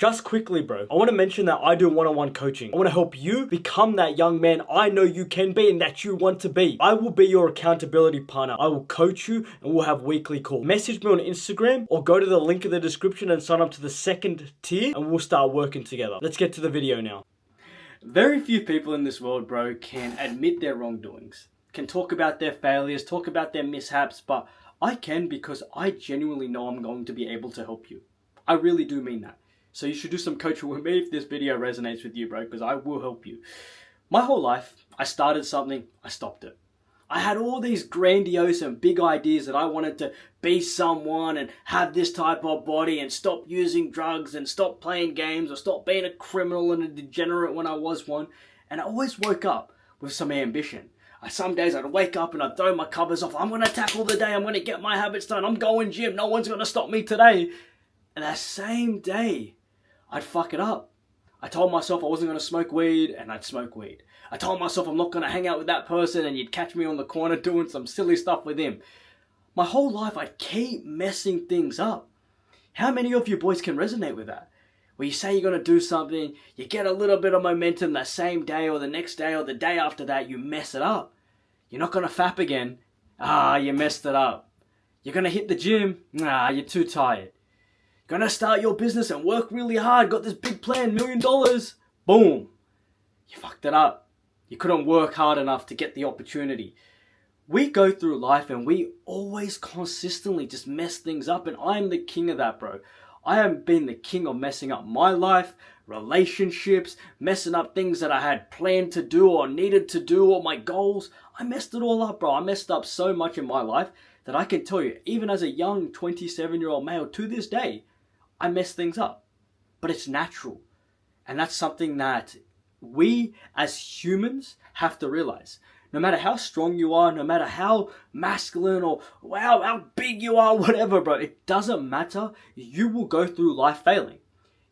Just quickly, bro, I want to mention that I do one-on-one coaching. I want to help you become that young man I know you can be and that you want to be. I will be your accountability partner. I will coach you and we'll have weekly calls. Message me on Instagram or go to the link in the description and sign up to the second tier and we'll start working together. Let's get to the video now. Very few people in this world, bro, can admit their wrongdoings, can talk about their failures, talk about their mishaps, but I can because I genuinely know I'm going to be able to help you. I really do mean that. So you should do some coaching with me if this video resonates with you, bro, because I will help you. My whole life, I started something, I stopped it. I had all these grandiose and big ideas that I wanted to be someone and have this type of body and stop using drugs and stop playing games or stop being a criminal and a degenerate when I was one. And I always woke up with some ambition. Some days I'd wake up and I'd throw my covers off. I'm going to tackle the day. I'm going to get my habits done. I'm going gym. No one's going to stop me today. And that same day, I'd fuck it up. I told myself I wasn't going to smoke weed and I'd smoke weed. I told myself I'm not going to hang out with that person and you'd catch me on the corner doing some silly stuff with him. My whole life I'd keep messing things up. How many of you boys can resonate with that? Where you say you're going to do something, you get a little bit of momentum that same day or the next day or the day after that, you mess it up. You're not going to fap again. You messed it up. You're going to hit the gym. You're too tired. Gonna start your business and work really hard. Got this big plan, $1 million. Boom. You fucked it up. You couldn't work hard enough to get the opportunity. We go through life and we always consistently just mess things up. And I'm the king of that, bro. I have been the king of messing up my life, relationships, messing up things that I had planned to do or needed to do or my goals. I messed it all up, bro. I messed up so much in my life that I can tell you, even as a young 27-year-old male to this day, I mess things up, but it's natural. And that's something that we as humans have to realize. No matter how strong you are, no matter how masculine or wow, how big you are, whatever, bro, it doesn't matter. You will go through life failing.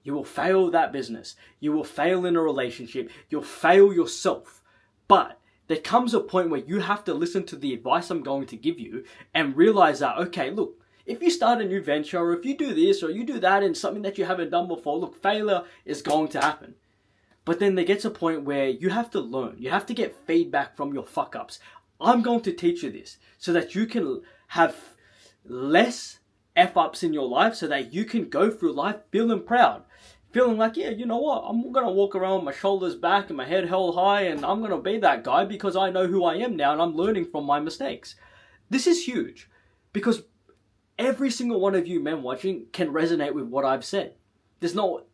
You will fail that business. You will fail in a relationship. You'll fail yourself. But there comes a point where you have to listen to the advice I'm going to give you and realize that, okay, look, if you start a new venture or if you do this or you do that in something that you haven't done before, look, failure is going to happen. But then there gets a point where you have to learn. You have to get feedback from your fuck-ups. I'm going to teach you this so that you can have less F-ups in your life so that you can go through life feeling proud. Feeling like, yeah, you know what? I'm going to walk around with my shoulders back and my head held high and I'm going to be that guy because I know who I am now and I'm learning from my mistakes. This is huge because every single one of you men watching can resonate with what I've said. There's not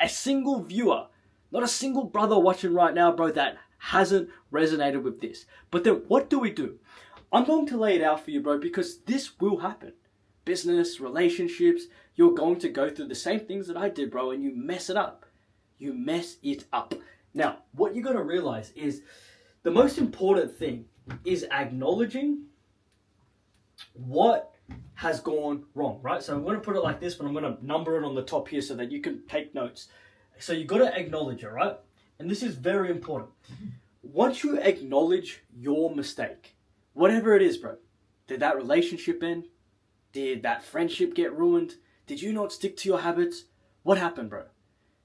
a single viewer, not a single brother watching right now, bro, that hasn't resonated with this. But then what do we do? I'm going to lay it out for you, bro, because this will happen. Business, relationships, you're going to go through the same things that I did, bro, and you mess it up. You mess it up. Now, what you got to realize is the most important thing is acknowledging what has gone wrong, right? So I'm going to put it like this, but I'm going to number it on the top here so that you can take notes. So you got to acknowledge it, right? And this is very important. Once you acknowledge your mistake, whatever it is, bro, did that relationship end? Did that friendship get ruined? Did you not stick to your habits? What happened, bro?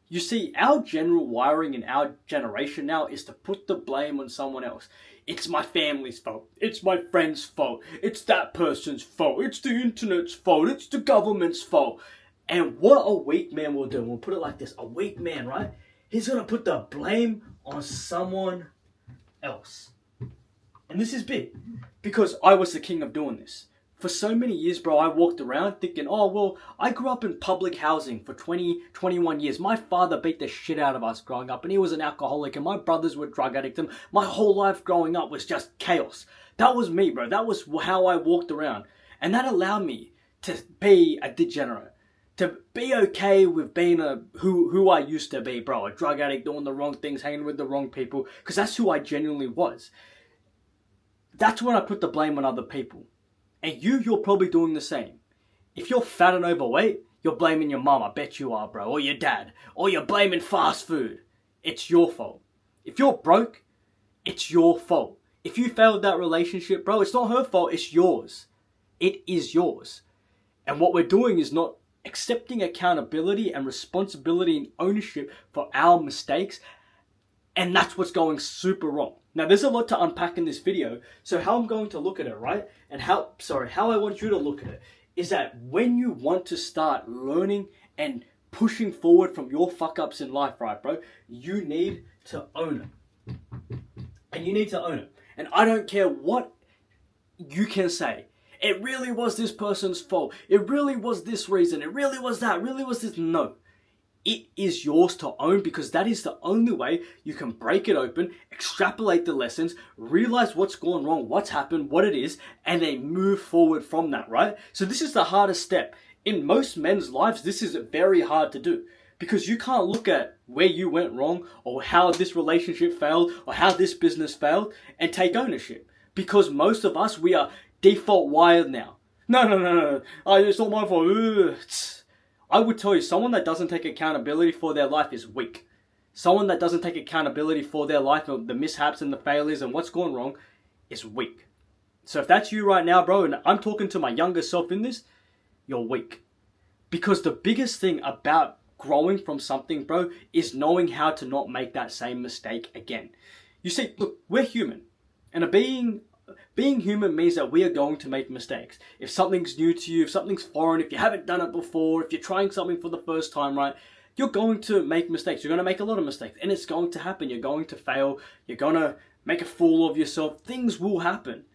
You see, our general wiring in our generation now is to put the blame on someone else. It's my family's fault. It's my friend's fault. It's that person's fault. It's the internet's fault. It's the government's fault. And what a weak man will do, we'll put it like this, a weak man, right? He's going to put the blame on someone else. And this is big because I was the king of doing this. For so many years, bro, I walked around thinking, oh, well, I grew up in public housing for 21 years. My father beat the shit out of us growing up and he was an alcoholic and my brothers were drug addicts and my whole life growing up was just chaos. That was me, bro. That was how I walked around. And that allowed me to be a degenerate, to be okay with being who I used to be, bro. A drug addict, doing the wrong things, hanging with the wrong people, because that's who I genuinely was. That's when I put the blame on other people. And you're probably doing the same. If you're fat and overweight, you're blaming your mom, I bet you are, bro, or your dad, or you're blaming fast food. It's your fault. If you're broke, it's your fault. If you failed that relationship, bro, it's not her fault, it's yours. It is yours. And what we're doing is not accepting accountability and responsibility and ownership for our mistakes. And that's what's going super wrong. Now, there's a lot to unpack in this video. So how I'm going to look at it, right? And how I want you to look at it is that when you want to start learning and pushing forward from your fuck ups in life, right, bro, you need to own it. And you need to own it. And I don't care what you can say. It really was this person's fault. It really was this reason. It really was that. It really was this. No. It is yours to own, because that is the only way you can break it open, extrapolate the lessons, realize what's gone wrong, what's happened, what it is, and then move forward from that, right? So this is the hardest step. In most men's lives, this is very hard to do, because you can't look at where you went wrong or how this relationship failed or how this business failed and take ownership. Because most of us, we are default wired now. No. It's not my fault. Ugh. I would tell you, someone that doesn't take accountability for their life is weak. Someone that doesn't take accountability for their life, or the mishaps and the failures and what's gone wrong, is weak. So if that's you right now, bro, and I'm talking to my younger self in this, you're weak. Because the biggest thing about growing from something, bro, is knowing how to not make that same mistake again. You see, look, we're human. And being human means that we are going to make mistakes. If something's new to you, if something's foreign, if you haven't done it before, if you're trying something for the first time, right, you're going to make mistakes. You're going to make a lot of mistakes. And it's going to happen. You're going to fail. You're going to make a fool of yourself. Things will happen.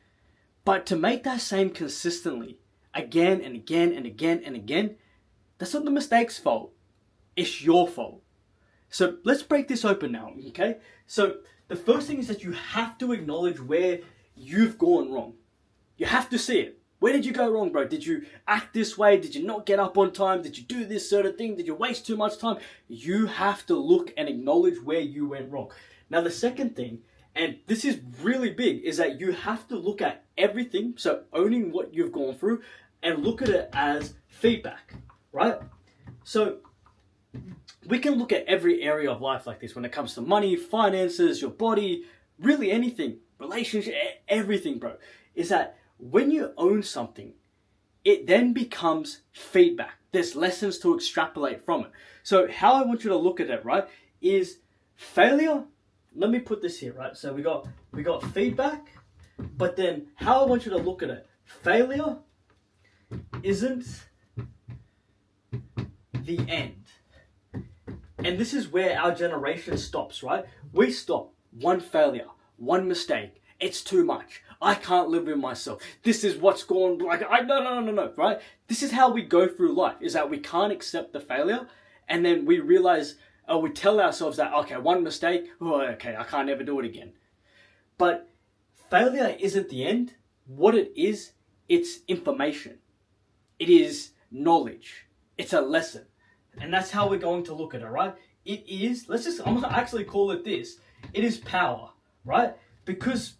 But to make that same consistently, again and again and again and again, that's not the mistake's fault. It's your fault. So let's break this open now, okay? So the first thing is that you have to acknowledge where you've gone wrong. You have to see it. Where did you go wrong, bro? Did you act this way? Did you not get up on time? Did you do this certain thing? Did you waste too much time? You have to look and acknowledge where you went wrong. Now, the second thing, and this is really big, is that you have to look at everything, so owning what you've gone through, and look at it as feedback, right? So we can look at every area of life like this when it comes to money, finances, your body, really anything. Relationship, everything, bro, is that when you own something, it then becomes feedback. There's lessons to extrapolate from it. So how I want you to look at it, right, is failure. Let me put this here, right? So we got feedback, but then how I want you to look at it, failure isn't the end. And this is where our generation stops, right? We stop one failure. One mistake. It's too much. I can't live with myself. This is what's gone like. No, right? This is how we go through life, is that we can't accept the failure, and then we realize, we tell ourselves that, okay, one mistake, okay, I can't ever do it again. But failure isn't the end. What it is, it's information. It is knowledge. It's a lesson. And that's how we're going to look at it, right? It is, I'm gonna actually call it this. It is power. Right? Because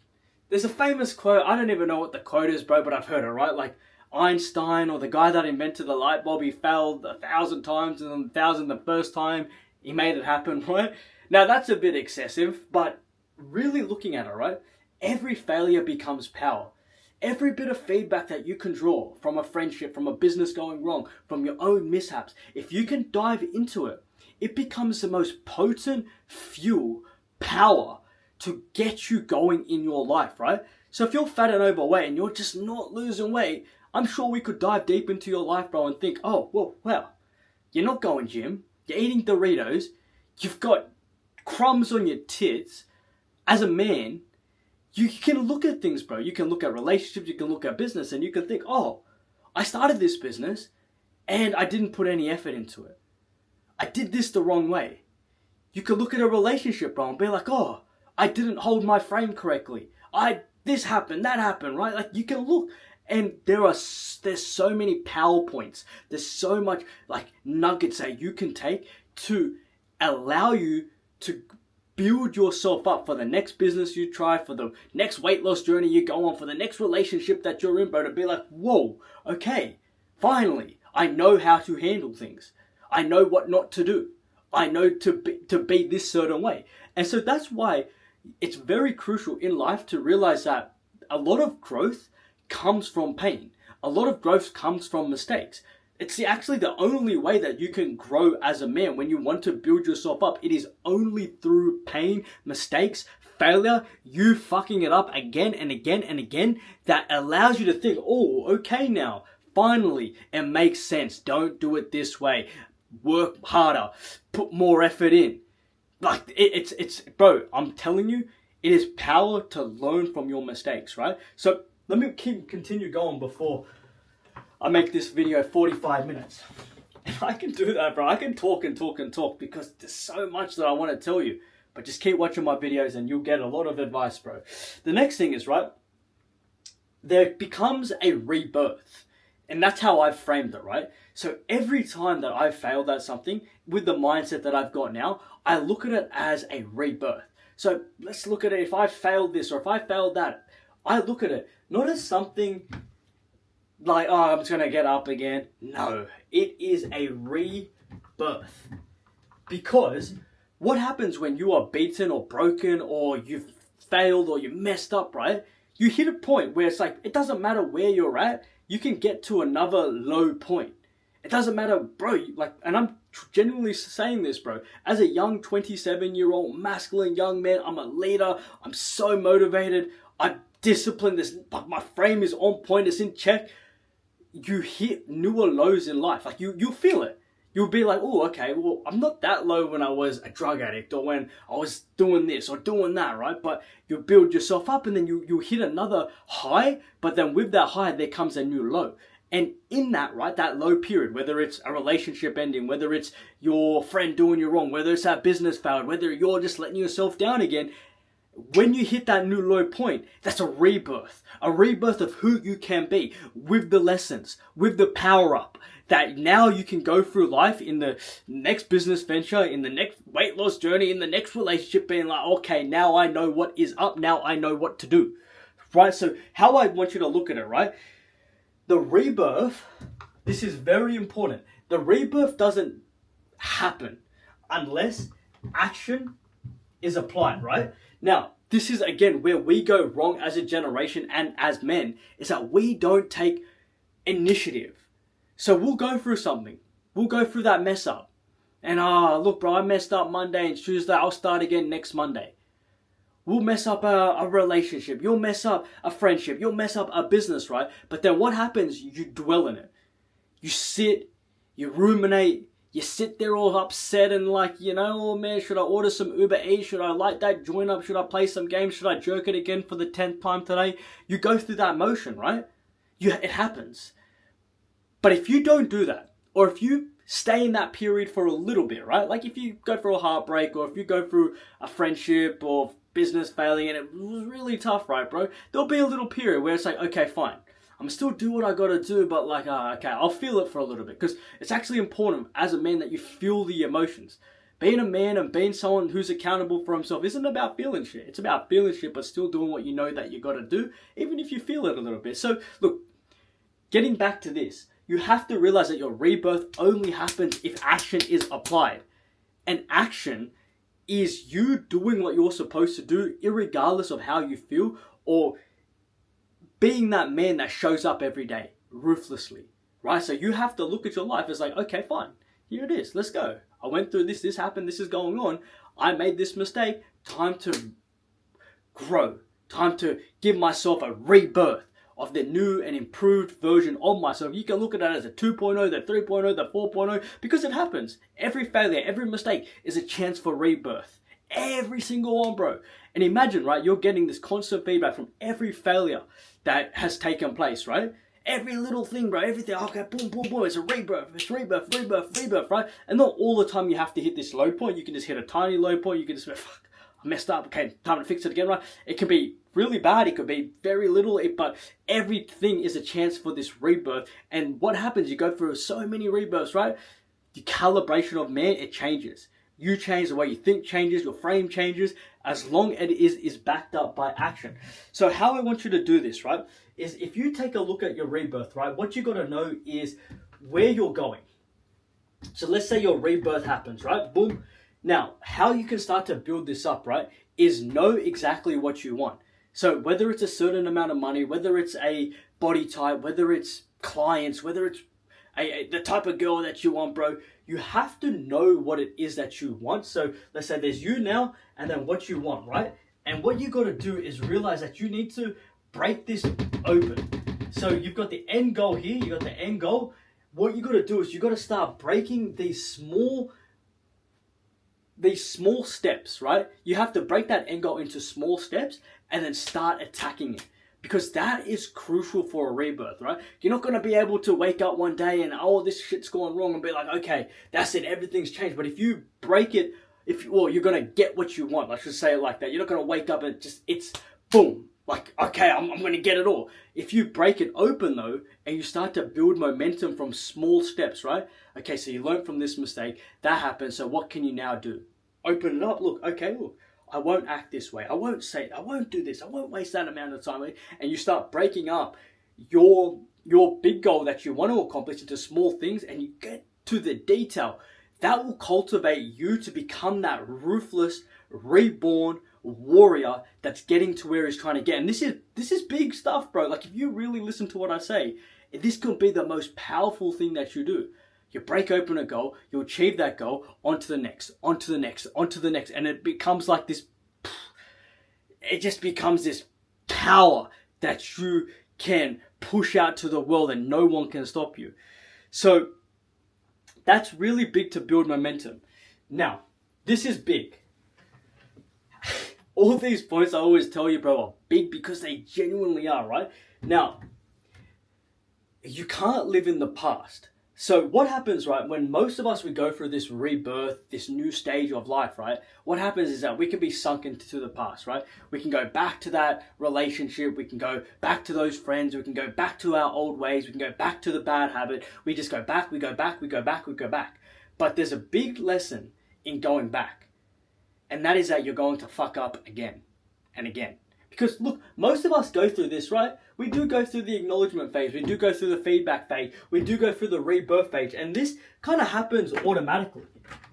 there's a famous quote, I don't even know what the quote is, bro, but I've heard it, right? Like Einstein, or the guy that invented the light bulb, he failed 1,000 times, and then 1,000 the first time he made it happen, right? Now that's a bit excessive, but really looking at it, right? Every failure becomes power. Every bit of feedback that you can draw from a friendship, from a business going wrong, from your own mishaps, if you can dive into it, it becomes the most potent fuel, power, to get you going in your life, right? So if you're fat and overweight and you're just not losing weight, I'm sure we could dive deep into your life, bro, and think, oh, well, you're not going gym, you're eating Doritos, you've got crumbs on your tits. As a man, you can look at things, bro. You can look at relationships, you can look at business, and you can think, oh, I started this business and I didn't put any effort into it. I did this the wrong way. You could look at a relationship, bro, and be like, oh, I didn't hold my frame correctly. This happened, that happened, right? Like, you can look, and there's so many PowerPoints. There's so much like nuggets that you can take to allow you to build yourself up for the next business you try, for the next weight loss journey you go on, for the next relationship that you're in, bro, to be like, whoa, okay, finally, I know how to handle things. I know what not to do. I know to be this certain way. And so that's why it's very crucial in life to realize that a lot of growth comes from pain. A lot of growth comes from mistakes. It's actually the only way that you can grow as a man. When you want to build yourself up, it is only through pain, mistakes, failure, you fucking it up again and again and again, that allows you to think, oh, okay now, finally, it makes sense. Don't do it this way. Work harder. Put more effort in. Like, it's bro, I'm telling you, it is power to learn from your mistakes, right? So let me continue going before I make this video 45 minutes. And I can do that, bro. I can talk and talk and talk because there's so much that I want to tell you. But just keep watching my videos and you'll get a lot of advice, bro. The next thing is, right, there becomes a rebirth. And that's how I've framed it, right? So every time that I've failed at something, with the mindset that I've got now, I look at it as a rebirth. So let's look at it. If I failed this or if I failed that, I look at it not as something like, oh, I'm just going to get up again. No, it is a rebirth. Because what happens when you are beaten or broken or you've failed or you messed up, right? You hit a point where it's like, it doesn't matter where you're at, you can get to another low point. It doesn't matter, bro, like, and I'm genuinely saying this, bro. As a young 27-year-old masculine young man, I'm a leader. I'm so motivated. I'm disciplined. My frame is on point. It's in check. You hit newer lows in life. Like, you'll feel it. You'll be like, oh, okay, well, I'm not that low when I was a drug addict or when I was doing this or doing that, right? But you build yourself up and then you hit another high, but then with that high, there comes a new low. And in that, right, that low period, whether it's a relationship ending, whether it's your friend doing you wrong, whether it's that business failed, whether you're just letting yourself down again, when you hit that new low point, that's a rebirth of who you can be with the lessons, with the power up, that now you can go through life in the next business venture, in the next weight loss journey, in the next relationship, being like, okay, now I know what is up, now I know what to do, right? So how I want you to look at it, right? The rebirth, this is very important. The rebirth doesn't happen unless action is applied, right? Now, this is again where we go wrong as a generation and as men, is that we don't take initiative. So we'll go through something. We'll go through that mess up. And look, bro, I messed up Monday and Tuesday. I'll start again next Monday. We'll mess up a relationship. You'll mess up a friendship. You'll mess up a business, right? But then what happens? You dwell in it. You sit, you ruminate, you sit there all upset and like, oh man, should I order some Uber Eats? Should I light that joint up? Should I play some games? Should I jerk it again for the 10th time today? You go through that motion, right? It happens. But if you don't do that, or if you stay in that period for a little bit, right? Like if you go through a heartbreak, or if you go through a friendship or business failing and it was really tough, right, bro? There'll be a little period where it's like, okay, fine. I'm still do what I gotta do, but like, okay, I'll feel it for a little bit. Because it's actually important as a man that you feel the emotions. Being a man and being someone who's accountable for himself isn't about feeling shit. It's about feeling shit, but still doing what you know that you gotta do, even if you feel it a little bit. So, look, getting back to this, you have to realize that your rebirth only happens if action is applied. And action is you doing what you're supposed to do, irregardless of how you feel, or being that man that shows up every day, ruthlessly, right? So you have to look at your life as like, okay, fine, here it is, let's go. I went through this happened, this is going on, I made this mistake, time to grow, time to give myself a rebirth of the new and improved version of myself. You can look at that as a 2.0, the 3.0, the 4.0, because it happens. Every failure, every mistake is a chance for rebirth. Every single one, bro. And imagine, right, you're getting this constant feedback from every failure that has taken place, right? Every little thing, bro, everything, okay, boom, boom, boom, it's a rebirth, right? And not all the time you have to hit this low point. You can just hit a tiny low point. You can just be, fuck, I messed up, okay, time to fix it again, right? It can be really bad, it could be very little, but everything is a chance for this rebirth. And what happens, you go through so many rebirths, right? The calibration of man, it changes. You change, the way you think changes, your frame changes, as long as it is backed up by action. So how I want you to do this, right, is if you take a look at your rebirth, right, what you got to know is where you're going. So let's say your rebirth happens, right? Boom. Now, how you can start to build this up, right, is know exactly what you want. So whether it's a certain amount of money, whether it's a body type, whether it's clients, whether it's the type of girl that you want, bro. You have to know what it is that you want. So let's say there's you now, and then what you want, right? And what you got to do is realize that you need to break this open. So you've got the end goal here. You got the end goal. What you got to do is you got to start breaking these small steps, right? You have to break that end goal into small steps and then start attacking it. Because that is crucial for a rebirth, right? You're not going to be able to wake up one day and, oh, this shit's gone wrong, and be like, okay, that's it, everything's changed. But if you break it, you're going to get what you want. Let's just say it like that. You're not going to wake up and it's boom. Like, okay, I'm going to get it all. If you break it open, though, and you start to build momentum from small steps, right? Okay, so you learned from this mistake. That happened, so what can you now do? Open it up. Look, I won't act this way. I won't say, I won't do this. I won't waste that amount of time. And you start breaking up your big goal that you want to accomplish into small things, and you get to the detail. That will cultivate you to become that ruthless, reborn warrior that's getting to where he's trying to get. And this is big stuff, bro. Like, if you really listen to what I say, this could be the most powerful thing that you do. You break open a goal, you achieve that goal, onto the next, onto the next, onto the next. And it becomes like this, it just becomes this power that you can push out to the world and no one can stop you. So that's really big to build momentum. Now, this is big. All these points I always tell you, bro, are big because they genuinely are, right? Now, you can't live in the past. So what happens, right, when most of us, we go through this rebirth, this new stage of life, right? What happens is that we can be sunk into the past, right? We can go back to that relationship. We can go back to those friends. We can go back to our old ways. We can go back to the bad habit. We just go back, we go back, we go back, we go back. But there's a big lesson in going back. And that is that you're going to fuck up again and again. Because look, most of us go through this, right? We do go through the acknowledgement phase. We do go through the feedback phase. We do go through the rebirth phase. And this kind of happens automatically.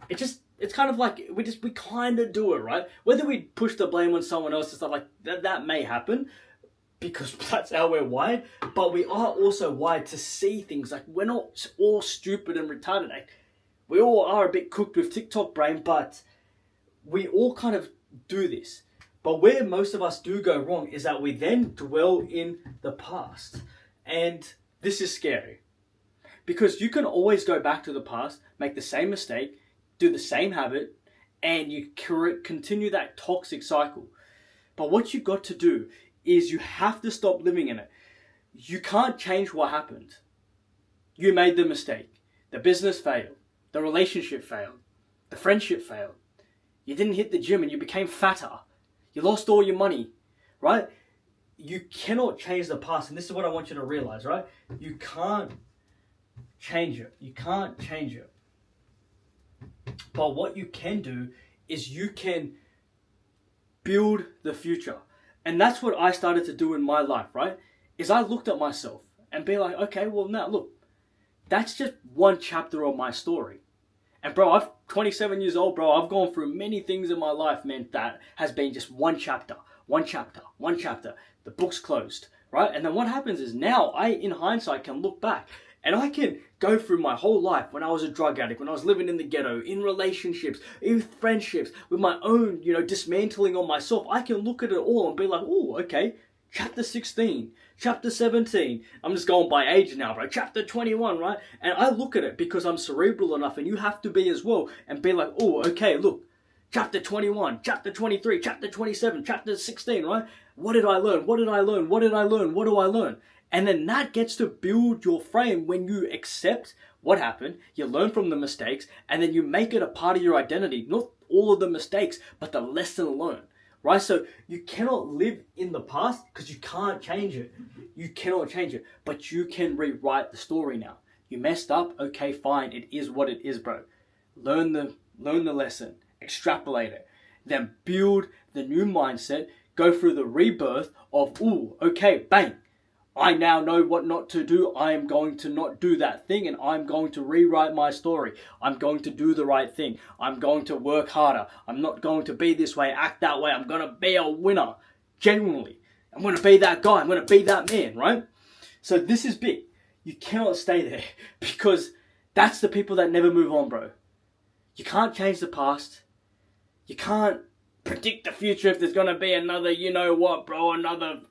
It's kind of like, we kind of do it, right? Whether we push the blame on someone else and stuff like that may happen, because that's how we're wired. But we are also wired to see things. Like, we're not all stupid and retarded. Like, we all are a bit cooked with TikTok brain, but we all kind of do this. But where most of us do go wrong is that we then dwell in the past. And this is scary. Because you can always go back to the past, make the same mistake, do the same habit, and you continue that toxic cycle. But what you've got to do is you have to stop living in it. You can't change what happened. You made the mistake. The business failed. The relationship failed. The friendship failed. You didn't hit the gym and you became fatter. You lost all your money, right? You cannot change the past. And this is what I want you to realize, right? You can't change it. You can't change it. But what you can do is you can build the future. And that's what I started to do in my life, right? Is I looked at myself and be like, okay, well, now look, that's just one chapter of my story. And bro, I'm 27 years old, bro. I've gone through many things in my life, man, that has been just one chapter. The book's closed, right? And then what happens is now I, in hindsight, can look back and I can go through my whole life when I was a drug addict, when I was living in the ghetto, in relationships, in friendships, with my own, dismantling on myself. I can look at it all and be like, oh, okay, chapter 16, chapter 17. I'm just going by age now, bro. Chapter 21, right? And I look at it because I'm cerebral enough, and you have to be as well, and be like, oh, okay, look, chapter 21, chapter 23, chapter 27, chapter 16, right? What did I learn? What did I learn? What did I learn? What do I learn? And then that gets to build your frame when you accept what happened, you learn from the mistakes, and then you make it a part of your identity. Not all of the mistakes, but the lesson learned. Right? So you cannot live in the past because you can't change it. You cannot change it. But you can rewrite the story now. You messed up, okay, fine. It is what it is, bro. Learn the lesson. Extrapolate it. Then build the new mindset. Go through the rebirth of, ooh, okay, bang. I now know what not to do. I am going to not do that thing, and I'm going to rewrite my story. I'm going to do the right thing. I'm going to work harder. I'm not going to be this way, act that way. I'm going to be a winner. Genuinely. I'm going to be that guy. I'm going to be that man, right? So this is big. you cannot stay there because that's the people that never move on, bro. You can't change the past. You can't predict the future if there's going to be another, you know what, bro, another...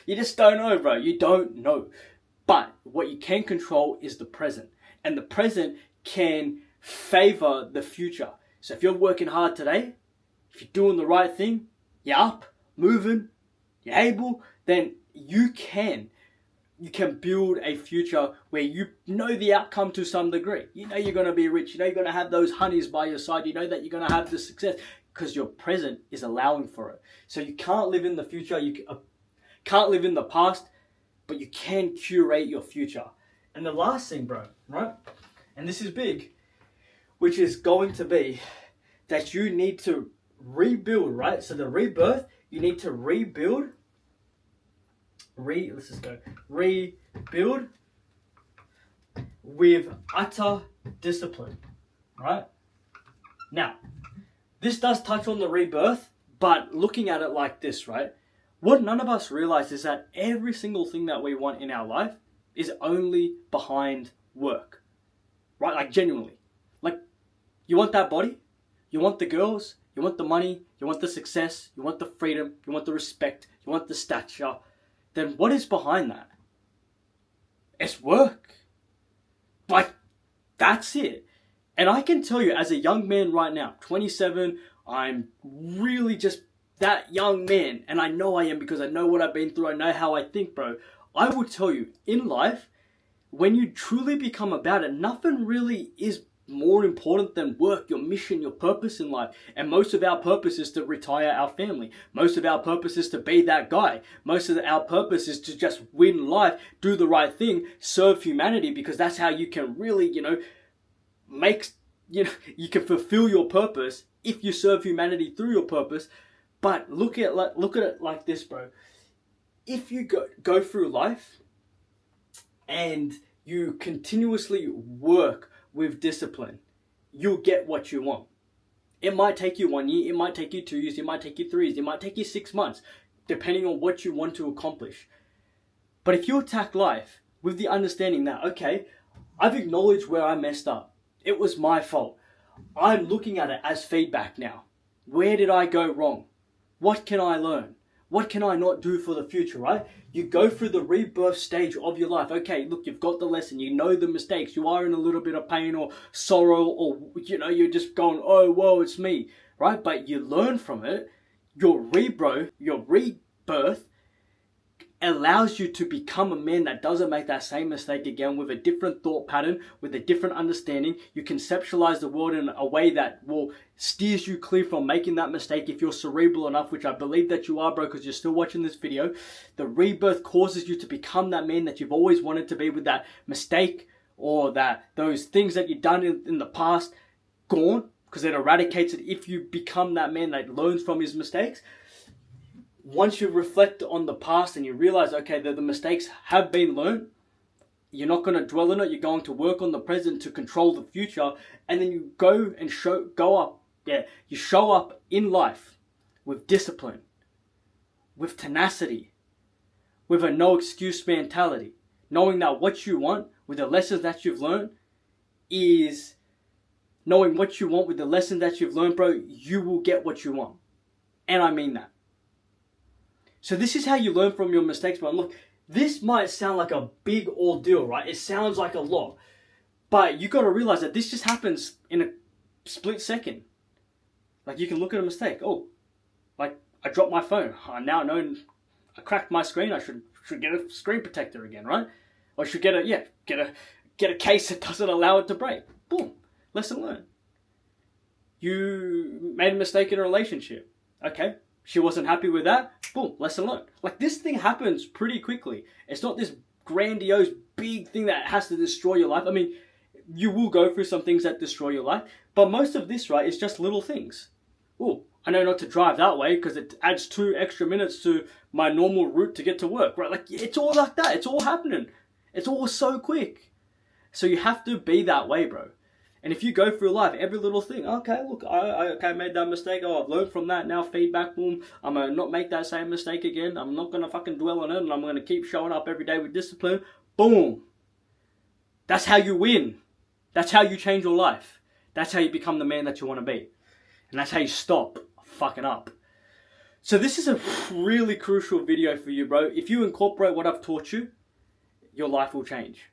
You just don't know, bro. You don't know. But what you can control is the present. And the present can favor the future. So if you're working hard today, if you're doing the right thing, you're up, moving, you're able, then you can build a future where you know the outcome to some degree. You know you're going to be rich. You know you're going to have those honeys by your side. You know that you're going to have the success because your present is allowing for it. So you can't live in the future. You can't live in the past, but you can curate your future. And the last thing, bro, right? And this is big, which is going to be that you need to rebuild, right? So the rebirth, you need to rebuild. Rebuild with utter discipline, right? Now, this does touch on the rebirth, but looking at it like this, right? What none of us realize is that every single thing that we want in our life is only behind work, right? Like genuinely. Like, you want that body, you want the girls, you want the money, you want the success, you want the freedom, you want the respect, you want the stature. Then what is behind that? It's work. Like, that's it. And I can tell you, as a young man right now, 27, I'm really just that young man. And I know I am because I know what I've been through. I know how I think, bro. I will tell you, in life, when you truly become about it, nothing really is more important than work, your mission, your purpose in life. And most of our purpose is to retire our family. Most of our purpose is to be that guy. Most of our purpose is to just win life, do the right thing, serve humanity, because that's how you can really, you can fulfill your purpose if you serve humanity through your purpose. But look at it like this, bro. If you go through life and you continuously work with discipline, you'll get what you want. It might take you 1 year, it might take you 2 years, it might take you 3 years, it might take you 6 months, depending on what you want to accomplish. But if you attack life with the understanding that, okay, I've acknowledged where I messed up. It was my fault. I'm looking at it as feedback now. Where did I go wrong? What can I learn? What can I not do for the future, right? You go through the rebirth stage of your life. Okay, look, you've got the lesson. You know the mistakes. You are in a little bit of pain or sorrow or, you're just going, oh, whoa, it's me, right? But you learn from it. Your rebirth allows you to become a man that doesn't make that same mistake again, with a different thought pattern, with a different understanding. You conceptualize the world in a way that will steers you clear from making that mistake if you're cerebral enough, which I believe that you are, bro, because you're still watching this video. The rebirth causes you to become that man that you've always wanted to be, with that mistake or those things that you've done in the past gone, because it eradicates it if you become that man that learns from his mistakes. Once you reflect on the past and you realize, okay, that the mistakes have been learned, you're not going to dwell on it. You're going to work on the present to control the future. And then you you show up in life with discipline, with tenacity, with a no excuse mentality, knowing that what you want with the lessons that you've learned is knowing what you want with the lessons that you've learned, bro, you will get what you want. And I mean that. So this is how you learn from your mistakes, bro. And look, this might sound like a big ordeal, right? It sounds like a lot. But you got to realize that this just happens in a split second. Like, you can look at a mistake. Oh, like, I dropped my phone. I now know I cracked my screen. I should get a screen protector again, right? Or I should get a case that doesn't allow it to break. Boom. Lesson learned. You made a mistake in a relationship. Okay. She wasn't happy with that. Boom, lesson learned. Like, this thing happens pretty quickly. It's not this grandiose, big thing that has to destroy your life. I mean, you will go through some things that destroy your life. But most of this, right, is just little things. Oh, I know not to drive that way because it adds 2 extra minutes to my normal route to get to work, right? Like, it's all like that. It's all happening. It's all so quick. So you have to be that way, bro. And if you go through life, every little thing, okay, look, I made that mistake. Oh, I've learned from that. Now feedback, boom. I'm going to not make that same mistake again. I'm not going to fucking dwell on it. And I'm going to keep showing up every day with discipline. Boom. That's how you win. That's how you change your life. That's how you become the man that you want to be. And that's how you stop fucking up. So this is a really crucial video for you, bro. If you incorporate what I've taught you, your life will change.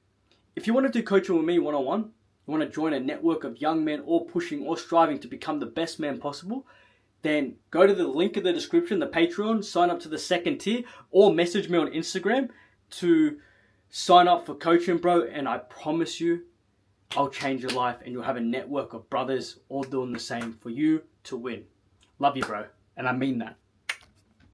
If you want to do coaching with me one-on-one, you want to join a network of young men all pushing or striving to become the best man possible, then go to the link in the description, the Patreon, sign up to the second tier, or message me on Instagram to sign up for coaching, bro. And I promise you, I'll change your life and you'll have a network of brothers all doing the same for you to win. Love you, bro. And I mean that.